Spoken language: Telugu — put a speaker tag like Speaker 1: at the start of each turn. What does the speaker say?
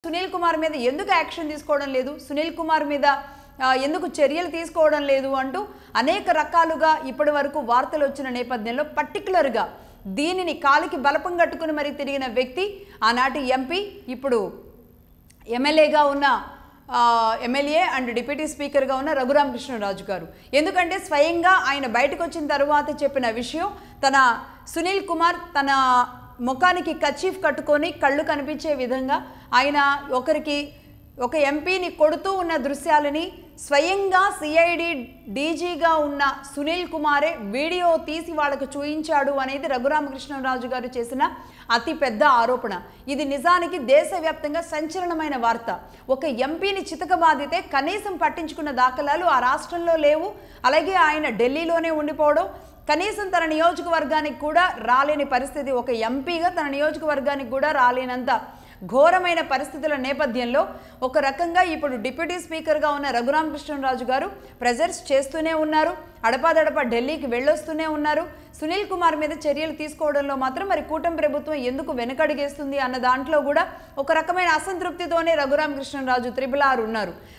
Speaker 1: సునీల్ కుమార్ మీద ఎందుకు యాక్షన్ తీసుకోవడం లేదు, సునీల్ కుమార్ మీద ఎందుకు చర్యలు తీసుకోవడం లేదు అంటూ అనేక రకాలుగా ఇప్పటి వరకు వార్తలు వచ్చిన నేపథ్యంలో పర్టికులర్గా దీనిని కాలికి బలపం కట్టుకుని మరీ తిరిగిన వ్యక్తి ఆనాటి ఎంపీ, ఇప్పుడు ఎమ్మెల్యేగా ఉన్న ఎమ్మెల్యే అండ్ డిప్యూటీ స్పీకర్గా ఉన్న రఘురామకృష్ణరాజు గారు. ఎందుకంటే స్వయంగా ఆయన బయటకు వచ్చిన తర్వాత చెప్పిన విషయం, తన సునీల్ కుమార్ తన ముఖానికి కచీఫ్ కట్టుకొని కళ్ళు కనిపించే విధంగా ఆయన ఒక ఎంపీని కొడుతూ ఉన్న దృశ్యాలని స్వయంగా సిఐడి డీజీగా ఉన్న సునీల్ కుమారే వీడియో తీసి వాళ్ళకు చూయించాడు అనేది రఘురామకృష్ణరాజు గారు చేసిన అతిపెద్ద ఆరోపణ. ఇది నిజానికి దేశవ్యాప్తంగా సంచలనమైన వార్త. ఒక ఎంపీని చితకబాదితే కనీసం పట్టించుకున్న దాఖలాలు ఆ రాష్ట్రంలో లేవు. అలాగే ఆయన ఢిల్లీలోనే ఉండిపోవడం, కనీసం తన నియోజకవర్గానికి కూడా రాలేని పరిస్థితి, ఒక ఎంపీగా తన నియోజకవర్గానికి కూడా రాలేనంత ఘోరమైన పరిస్థితుల నేపథ్యంలో ఒక రకంగా ఇప్పుడు డిప్యూటీ స్పీకర్గా ఉన్న రఘురామకృష్ణరాజు గారు ప్రెజర్స్ చేస్తూనే ఉన్నారు, అడపాదడపా ఢిల్లీకి వెళ్ళొస్తూనే ఉన్నారు. సునీల్ కుమార్ మీద చర్యలు తీసుకోవడంలో మాత్రం మరి కూటమి ప్రభుత్వం ఎందుకు వెనకడుగేస్తుంది అన్న దాంట్లో కూడా ఒక రకమైన అసంతృప్తితోనే రఘురామకృష్ణరాజు 666 ఉన్నారు.